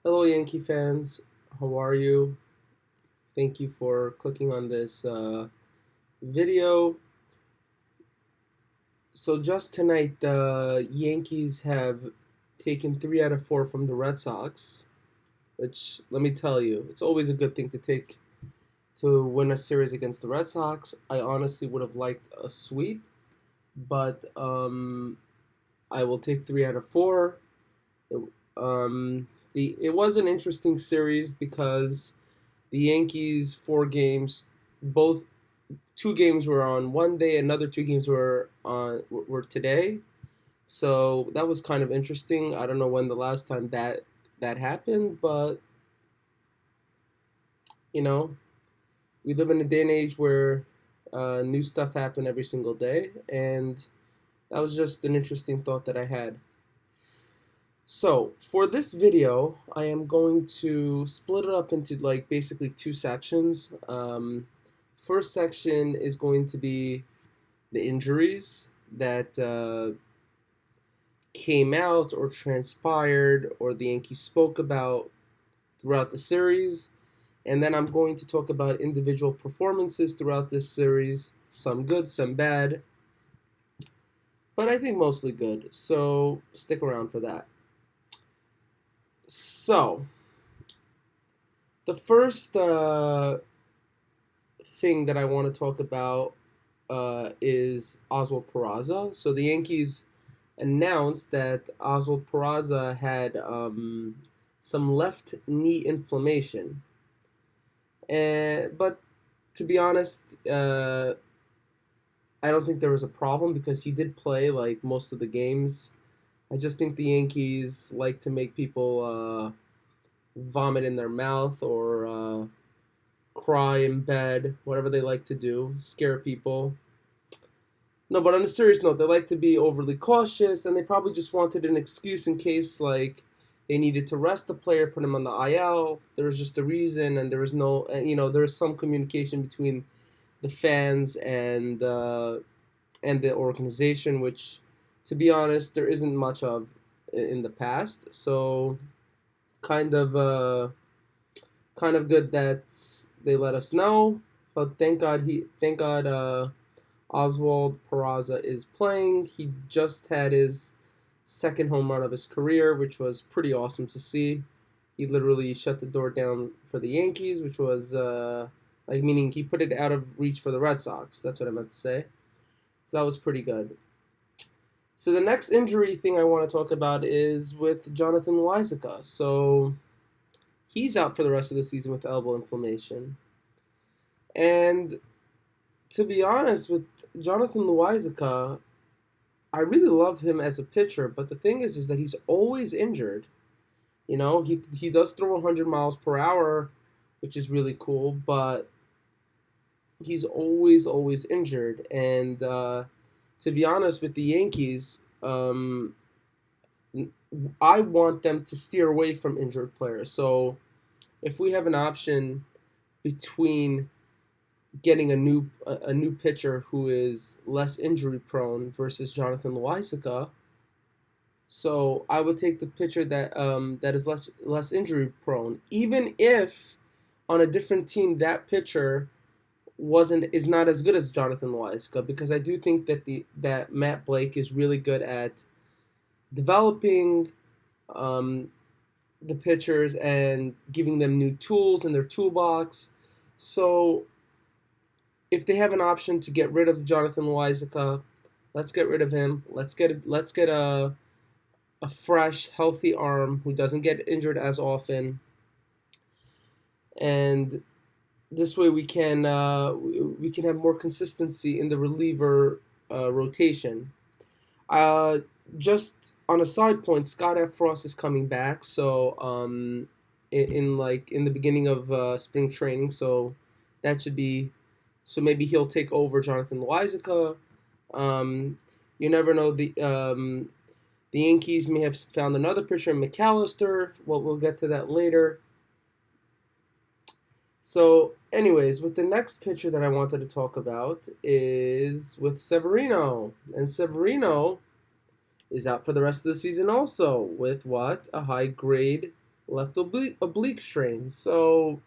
Hello, Yankee fans. How are you? Thank you for clicking on this video. So, just tonight, the Yankees have taken 3 out of 4 from the Red Sox, which, let me tell you, it's always a good thing to win a series against the Red Sox. I honestly would have liked a sweep, but I will take 3 out of 4. It, it was an interesting series because the Yankees 4 games, both 2 games were on one day, another 2 games were today. So that was kind of interesting. I don't know when the last time that happened, but you know, we live in a day and age where new stuff happen every single day, and that was just an interesting thought that I had. So for this video, I am going to split it up into like basically 2 sections. First section is going to be the injuries that came out or transpired or the Yankees spoke about throughout the series. And then I'm going to talk about individual performances throughout this series, some good, some bad, but I think mostly good. So stick around for that. So, the first thing that I want to talk about is Oswald Peraza. So the Yankees announced that Oswald Peraza had some left knee inflammation, but to be honest, I don't think there was a problem because he did play like most of the games. I just think the Yankees like to make people vomit in their mouth or cry in bed, whatever they like to do, scare people. No, but on a serious note, they like to be overly cautious, and they probably just wanted an excuse in case, like, they needed to rest the player, put him on the IL. There was just a reason, and there was no, there was some communication between the fans and the organization, which, to be honest, there isn't much of in the past. So, kind of, kind of good that they let us know. But thank God, Oswald Peraza is playing. He just had his second home run of his career, which was pretty awesome to see. He literally shut the door down for the Yankees, which was like meaning he put it out of reach for the Red Sox. That's what I meant to say. So that was pretty good. So the next injury thing I want to talk about is with Jonathan Loizica. So he's out for the rest of the season with elbow inflammation. And to be honest, with Jonathan Loizica, I really love him as a pitcher, but the thing is that he's always injured. He does throw 100 miles per hour, which is really cool, but he's always injured. And to be honest, with the Yankees, I want them to steer away from injured players. So if we have an option between getting a new pitcher who is less injury prone versus Jonathan Loizica. So I would take the pitcher that is less injury prone, even if on a different team that pitcher wasn't is not as good as Jonathan Loizica, because I do think that Matt Blake is really good at developing the pitchers and giving them new tools in their toolbox. So if they have an option to get rid of Jonathan Loizica, let's get rid of him. Let's get a fresh, healthy arm who doesn't get injured as often, and this way we can have more consistency in the reliever rotation. Uh, just on a side point, Scott F. Frost is coming back, so in the beginning of spring training, so that should be so maybe he'll take over Jonathan Loizica. You never know. The Yankees may have found another pitcher, McAllister. Well, we'll get to that later. So, anyways, with the next pitcher that I wanted to talk about is with Severino. And Severino is out for the rest of the season also with what? A high grade left oblique strain. So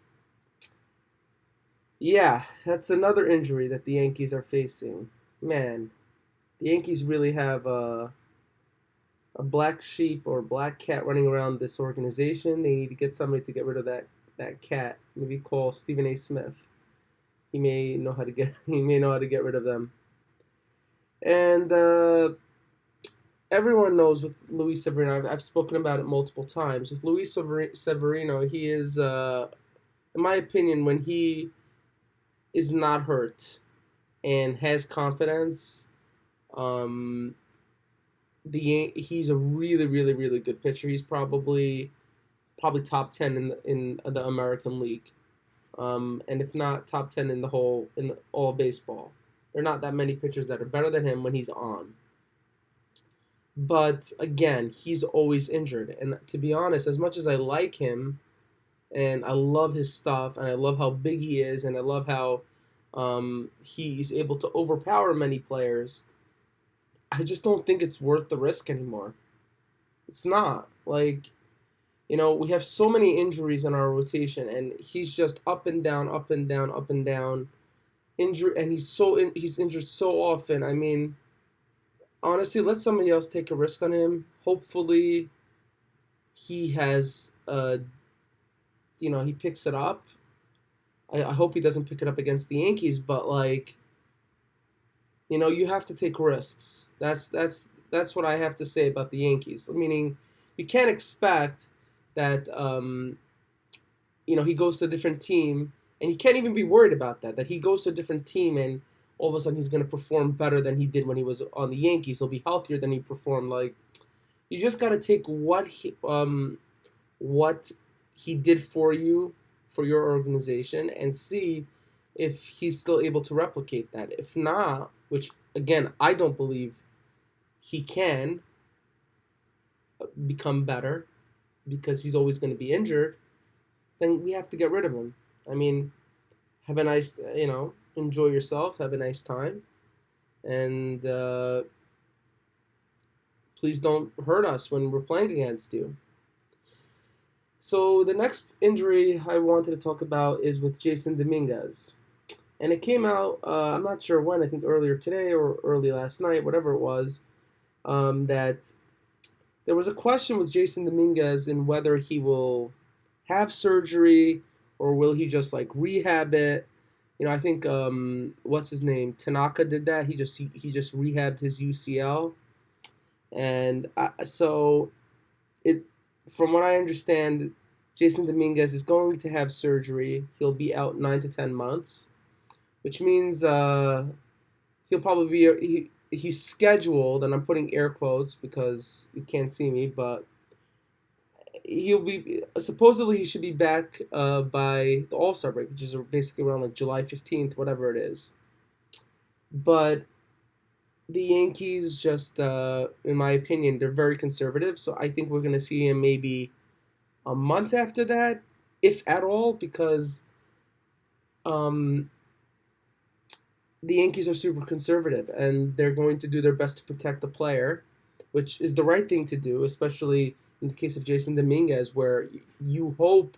yeah, that's another injury that the Yankees are facing. Man, the Yankees really have a black sheep or black cat running around this organization. They need to get somebody to get rid of that cat. Maybe call Stephen A. Smith. He may know how to get he may know how to get rid of them. And everyone knows with Luis Severino. I've spoken about it multiple times. With Luis Severino, he is, in my opinion, when he is not hurt and has confidence, um, he's a really, really, really good pitcher. He's probably top 10 in the American League, and if not top 10 in all baseball. There are not that many pitchers that are better than him when he's on. But again, he's always injured. And to be honest, as much as I like him and I love his stuff and I love how big he is and I love how he's able to overpower many players, I just don't think it's worth the risk anymore. It's not. Like, we have so many injuries in our rotation and he's just up and down, up and down, up and down. Injury, and he's injured so often. I mean, honestly, let somebody else take a risk on him. Hopefully, he has, he picks it up. I hope he doesn't pick it up against the Yankees, but like, you have to take risks. That's what I have to say about the Yankees. Meaning, you can't expect that, he goes to a different team, and you can't even be worried about that. That he goes to a different team and all of a sudden he's going to perform better than he did when he was on the Yankees. He'll be healthier than he performed. Like, you just got to take what he did for you, for your organization, and see if he's still able to replicate that. If not, which again I don't believe he can become better because he's always going to be injured, then we have to get rid of him. I mean, have a nice, enjoy yourself, have a nice time, and please don't hurt us when we're playing against you. So the next injury I wanted to talk about is with Jason Dominguez. And it came out, I'm not sure when, I think earlier today or early last night, whatever it was, that there was a question with Jason Dominguez in whether he will have surgery or will he just like rehab it. I think what's his name, Tanaka did that. He just rehabbed his UCL, and so it, from what I understand, Jason Dominguez is going to have surgery. He'll be out 9 to 10 months, which means he'll probably he's scheduled, and I'm putting air quotes because you can't see me, but he'll be supposedly he should be back by the All-Star break, which is basically around like July 15th, whatever it is. But the Yankees just, in my opinion, they're very conservative, so I think we're going to see him maybe a month after that, if at all, because um, the Yankees are super conservative and they're going to do their best to protect the player, which is the right thing to do, especially in the case of Jason Dominguez, where you hope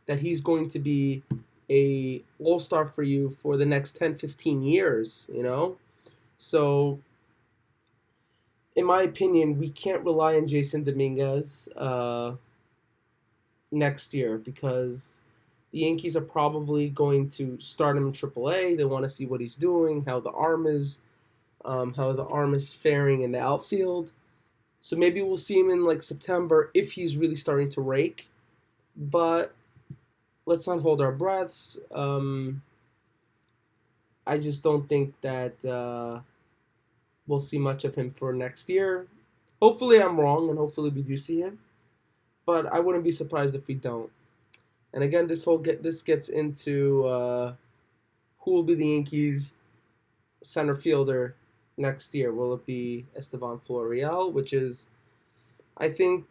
that he's going to be a all-star for you for the next 10, 15 years, So, in my opinion, we can't rely on Jason Dominguez next year because the Yankees are probably going to start him in AAA. They want to see what he's doing, how the arm is faring in the outfield. So maybe we'll see him in like September if he's really starting to rake. But let's not hold our breaths. I just don't think that we'll see much of him for next year. Hopefully I'm wrong, and hopefully we do see him. But I wouldn't be surprised if we don't. And again, this gets into who will be the Yankees' center fielder next year. Will it be Estevan Florial, which is, I think,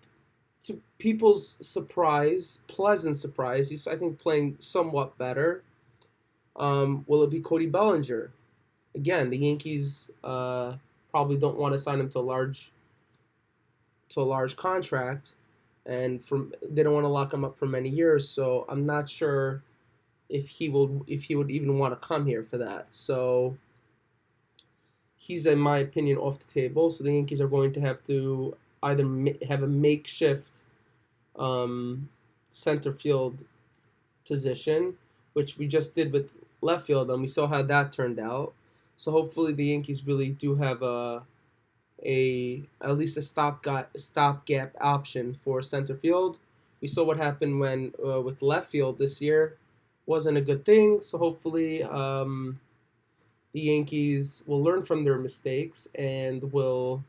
to people's surprise, pleasant surprise, he's, I think, playing somewhat better. Will it be Cody Bellinger? Again, the Yankees probably don't want to sign him to a large contract, and they don't want to lock him up for many years. So I'm not sure if he would even want to come here for that. So he's, in my opinion, off the table. So the Yankees are going to have to either have a makeshift um, center field position, which we just did with left field, and we saw how that turned out. So hopefully the Yankees really do have a at least a stopgap option for center field. We saw what happened when with left field this year wasn't a good thing. So hopefully the Yankees will learn from their mistakes and will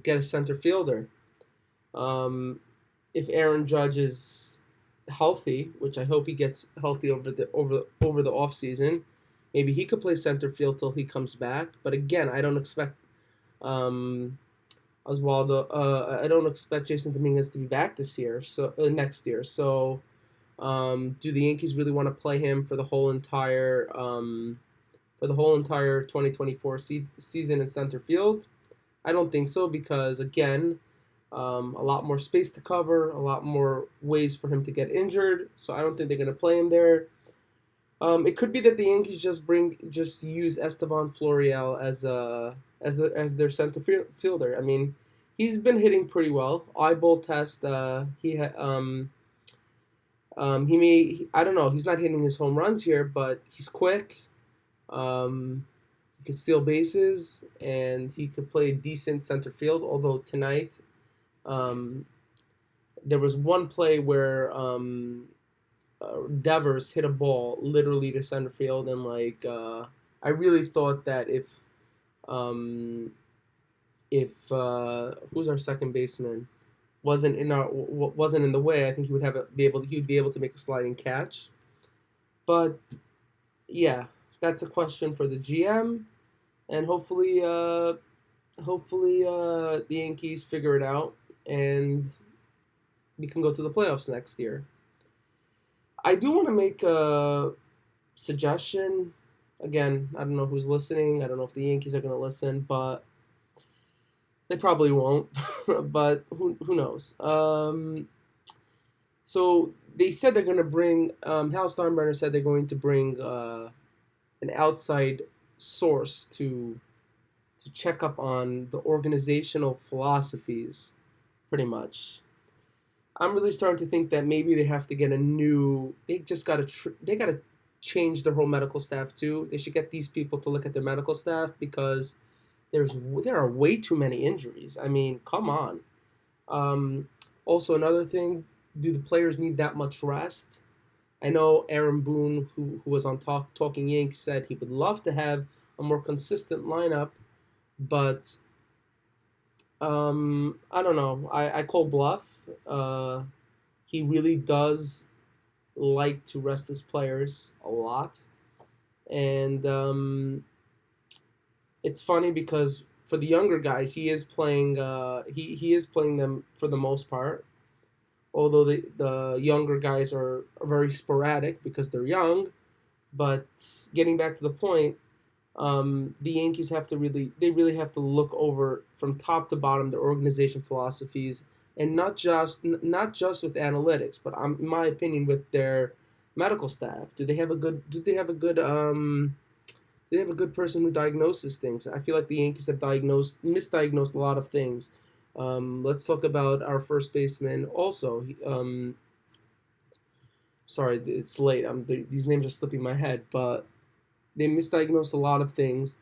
get a center fielder. Um, if Aaron Judge is healthy, which I hope he gets healthy over the off season, maybe he could play center field till he comes back. But again, I don't expect um, Oswaldo. I don't expect Jason Dominguez to be back this year. So next year. So do the Yankees really want to play him for the whole entire 2024 season in center field? I don't think so because again, a lot more space to cover, a lot more ways for him to get injured. So I don't think they're going to play him there. It could be that the Yankees just use Estevan Florial as their center fielder. I mean, he's been hitting pretty well. Eyeball test. He may. I don't know. He's not hitting his home runs here, but he's quick. He can steal bases, and he could play decent center field. Although tonight, um, there was one play where Devers hit a ball literally to center field, and I really thought that um, if who's our second baseman wasn't in the way, I think he would be able to make a sliding catch. But yeah, that's a question for the GM, and hopefully the Yankees figure it out and we can go to the playoffs next year. I do want to make a suggestion. Again, I don't know who's listening. I don't know if the Yankees are going to listen, but they probably won't. But who knows? So they said they're going to bring. Hal Steinbrenner said they're going to bring an outside source to check up on the organizational philosophies, pretty much. I'm really starting to think that maybe they have to get a new. They just got to. They got to change their whole medical staff too. They should get these people to look at their medical staff because there are way too many injuries. I mean, come on. Um, Also, another thing: do the players need that much rest? I know Aaron Boone, who was on Talking Yanks, said he would love to have a more consistent lineup, but I don't know. I call bluff. He really does like to rest his players a lot, and it's funny because for the younger guys, he is playing. He is playing them for the most part. Although the younger guys are very sporadic because they're young, but getting back to the point, the Yankees really have to look over from top to bottom their organization philosophies, and not just with analytics, but in my opinion, with their medical staff. Do they have a good person who diagnoses things? I feel like the Yankees have misdiagnosed a lot of things. Let's talk about our first baseman. Also, sorry, it's late. These names are slipping my head, but they misdiagnosed a lot of things.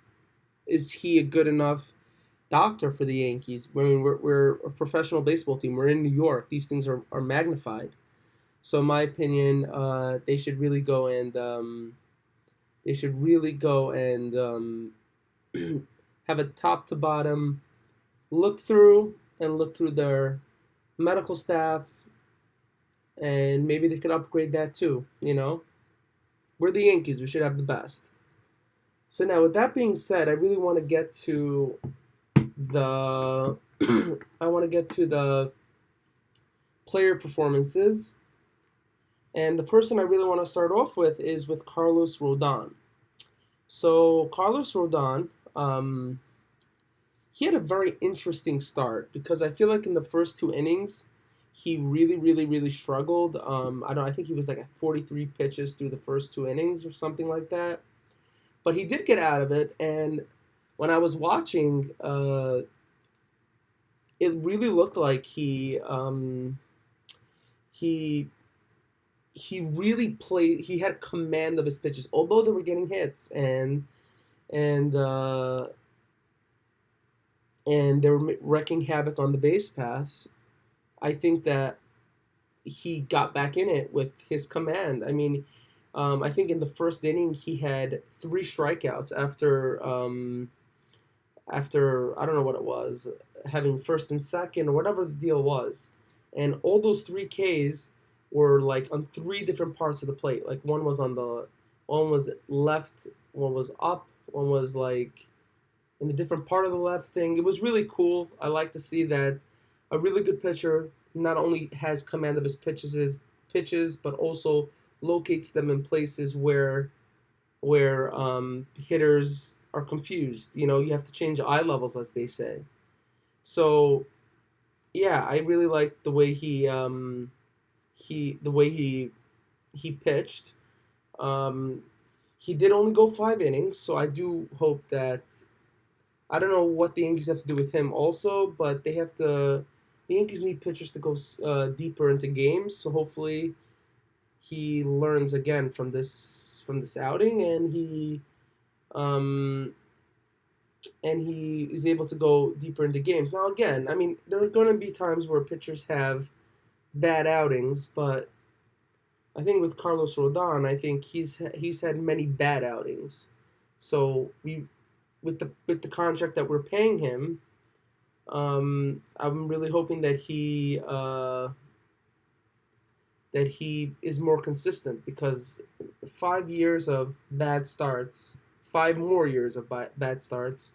Is he a good enough doctor for the Yankees? I mean, we're a professional baseball team. We're in New York. These things are magnified. So, in my opinion, they should really go and have a top to bottom look through their medical staff, and maybe they could upgrade that too. We're the Yankees. We should have the best. So now, with that being said, I really want to get to the player performances, and the person I really want to start off with is with Carlos Rodon. So Carlos Rodon, he had a very interesting start because I feel like in the first two innings, he really, really, really struggled. I don't. I think he was like at 43 pitches through the first two innings or something like that. But he did get out of it, and when I was watching, it really looked like he he really played. He had command of his pitches, although they were getting hits and uh, and they were wrecking havoc on the base paths. I think that he got back in it with his command. I mean, I think in the first inning he had three strikeouts after I don't know what it was, having first and second or whatever the deal was, and all those three Ks were like on three different parts of the plate. Like one was left, one was up, one was like in a different part of the left thing. It was really cool. I like to see that a really good pitcher not only has command of his pitches, but also locates them in places where hitters are confused. You know, you have to change eye levels, as they say. So yeah, I really like the way he pitched. Um, he did only go 5 innings, so I do hope that I don't know what the Yankees have to do with him also, but they have to. The Yankees need pitchers to go deeper into games, so hopefully he learns again from this outing, um, and he is able to go deeper into games. Now, again, I mean, there are going to be times where pitchers have bad outings, but I think with Carlos Rodon, I think he's had many bad outings. So we with the contract that we're paying him, I'm really hoping that he is more consistent because 5 years of bad starts, 5 more years of bad starts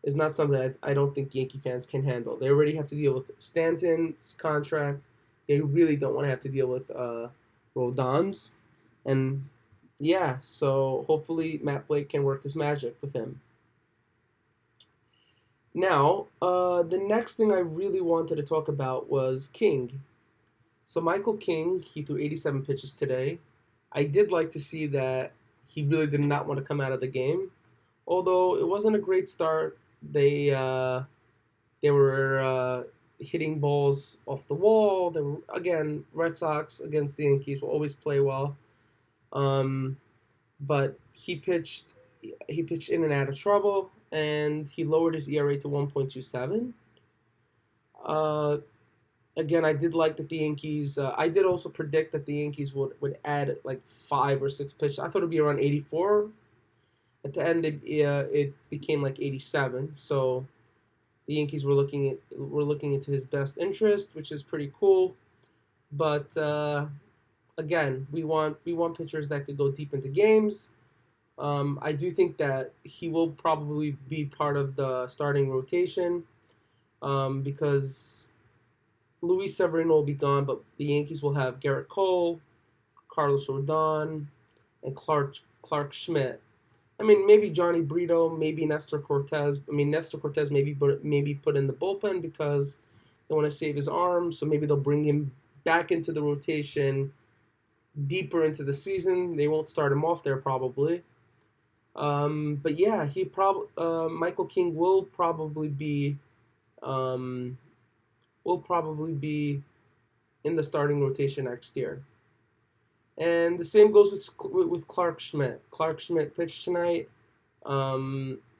is not something I don't think Yankee fans can handle. They already have to deal with Stanton's contract. They really don't want to have to deal with Rodon's. And yeah, so hopefully Matt Blake can work his magic with him. Now, the next thing I really wanted to talk about was King. So Michael King, he threw 87 pitches today. I did like to see that he really did not want to come out of the game, although it wasn't a great start. They were hitting balls off the wall. They were again Red Sox against the Yankees will always play well, um, but he pitched in and out of trouble, and he lowered his ERA to 1.27. Uh, Again, I did like that the Yankees. I did also predict that the Yankees would add like 5 or 6 pitches. I thought it'd be around 84. At the end, it became like 87. So the Yankees were looking into his best interest, which is pretty cool. But again, we want pitchers that could go deep into games. I do think that he will probably be part of the starting rotation because Luis Severino will be gone, but the Yankees will have Garrett Cole, Carlos Rodon, and Clark Schmidt. I mean, maybe Johnny Brito, maybe Nestor Cortez. I mean, Nestor Cortez maybe put in the bullpen because they want to save his arm. So maybe they'll bring him back into the rotation deeper into the season. They won't start him off there probably. But yeah, Michael King um, will probably be in the starting rotation next year. And the same goes with Clark Schmidt. Clark Schmidt pitched tonight.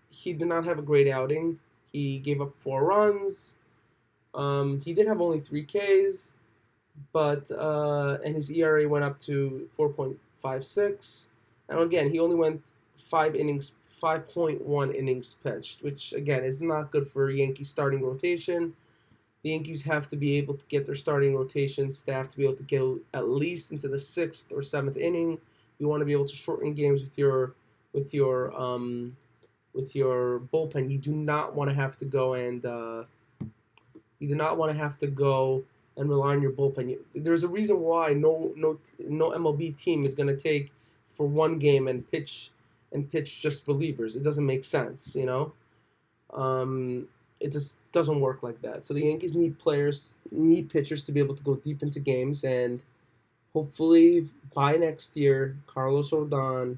He did not have a great outing. He gave up 4 runs. He did have only 3 Ks, but and his ERA went up to 4.56. And again, he only went 5 innings, 5.1 innings pitched, which again is not good for Yankee starting rotation. The Yankees have to be able to get their starting rotation staff to be able to go at least into the 6th or 7th inning. You want to be able to shorten games with your with your bullpen. You do not want to have to go and you do not want to have to go and rely on your bullpen. There's a reason why no MLB team is going to take for one game and pitch just relievers. It doesn't make sense, you know. it just doesn't work like that. So the Yankees need pitchers to be able to go deep into games, and hopefully by next year, Carlos Rodon,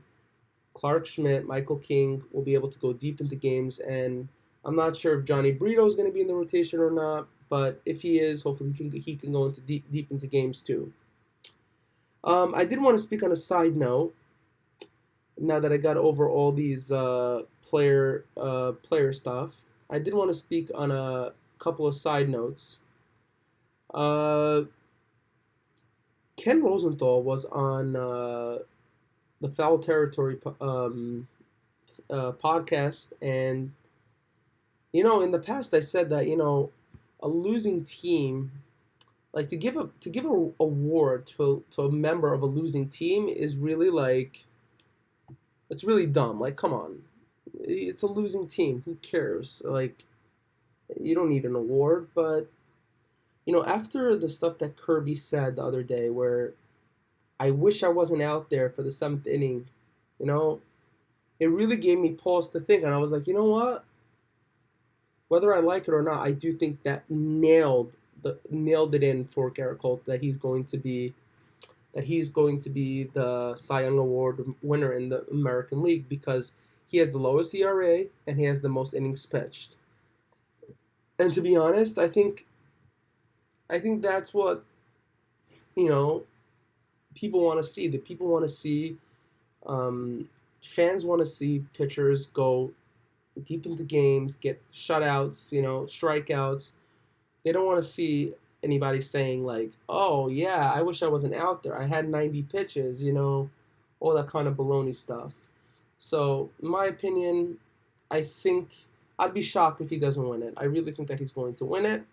Clark Schmidt, Michael King will be able to go deep into games. And I'm not sure if Johnny Brito is going to be in the rotation or not, but if he is, hopefully he can go into deep into games too. I did want to speak on a side note. Now that I got over all these player stuff, I did want to speak on a couple of side notes. Uh, Ken Rosenthal was on the Foul Territory podcast, and in the past I said that a losing team, like to give a award to a member of a losing team is really like it's really dumb. Like, come on, it's a losing team. Who cares? Like, you don't need an award. But after the stuff that Kirby said the other day, where I wish I wasn't out there for the seventh inning, you know, it really gave me pause to think, and I was like, you know what? Whether I like it or not, I do think that nailed it in for Garrett Colt that he's going to be the Cy Young Award winner in the American League because he has the lowest ERA and he has the most innings pitched. And to be honest, I think that's what you know people want to see. That people want to see, fans want to see pitchers go deep into games, get shutouts, strikeouts. They don't want to see anybody saying like, "Oh yeah, I wish I wasn't out there. I had 90 pitches," all that kind of baloney stuff. So, in my opinion, I think I'd be shocked if he doesn't win it. I really think that he's going to win it,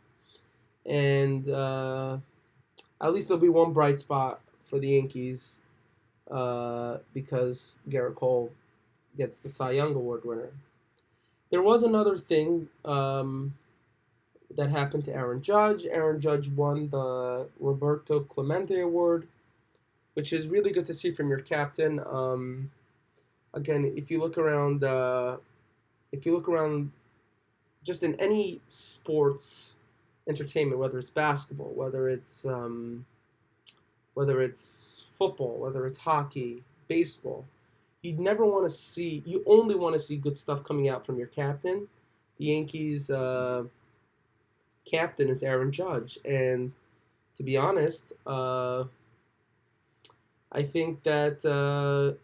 and at least there'll be one bright spot for the Yankees because Garrett Cole gets the Cy Young Award winner. There was another thing that happened to Aaron Judge. Aaron Judge won the Roberto Clemente Award, which is really good to see from your captain. Again, if you look around, just in any sports entertainment, whether it's basketball, whether it's football, whether it's hockey, baseball, you only want to see good stuff coming out from your captain. The Yankees captain is Aaron Judge, and to be honest, I think that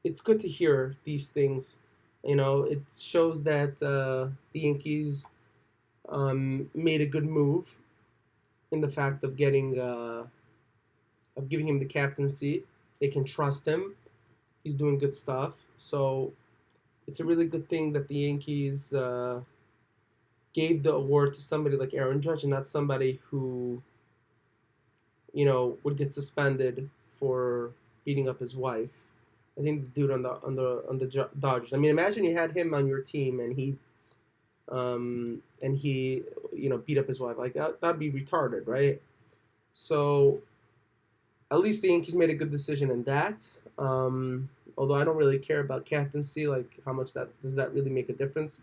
it's good to hear these things. It shows that the Yankees made a good move in the fact of giving him the captaincy. They can trust him. He's doing good stuff. So it's a really good thing that the Yankees gave the award to somebody like Aaron Judge and not somebody who, would get suspended for beating up his wife. I think the dude on the Dodgers. I mean, imagine you had him on your team and he beat up his wife. Like that'd be retarded, right? So at least the Yankees made a good decision in that. Although I don't really care about captaincy, like how much does that really make a difference?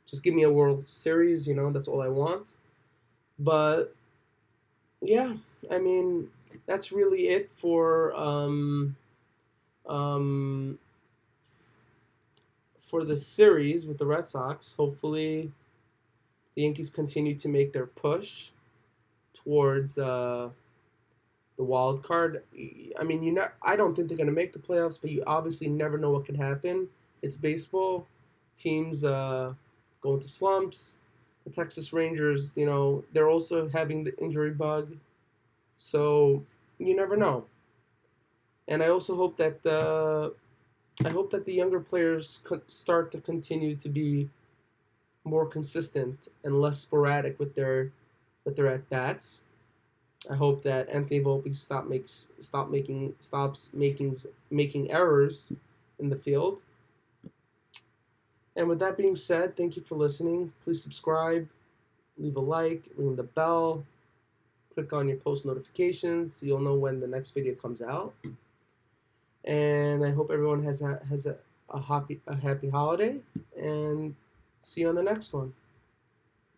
Just give me a World Series, that's all I want. But yeah, I mean that's really it um, for the series with the Red Sox. Hopefully, the Yankees continue to make their push towards the wild card. I mean, I don't think they're going to make the playoffs, but you obviously never know what can happen. It's baseball. Teams go into slumps. The Texas Rangers, they're also having the injury bug. So you never know. And I also hope that the younger players start to continue to be more consistent and less sporadic with their at bats. I hope that Anthony Volpe stops making errors in the field. And with that being said, thank you for listening. Please subscribe, leave a like, ring the bell, click on your post notifications so you'll know when the next video comes out. And I hope everyone has a happy holiday, and see you on the next one.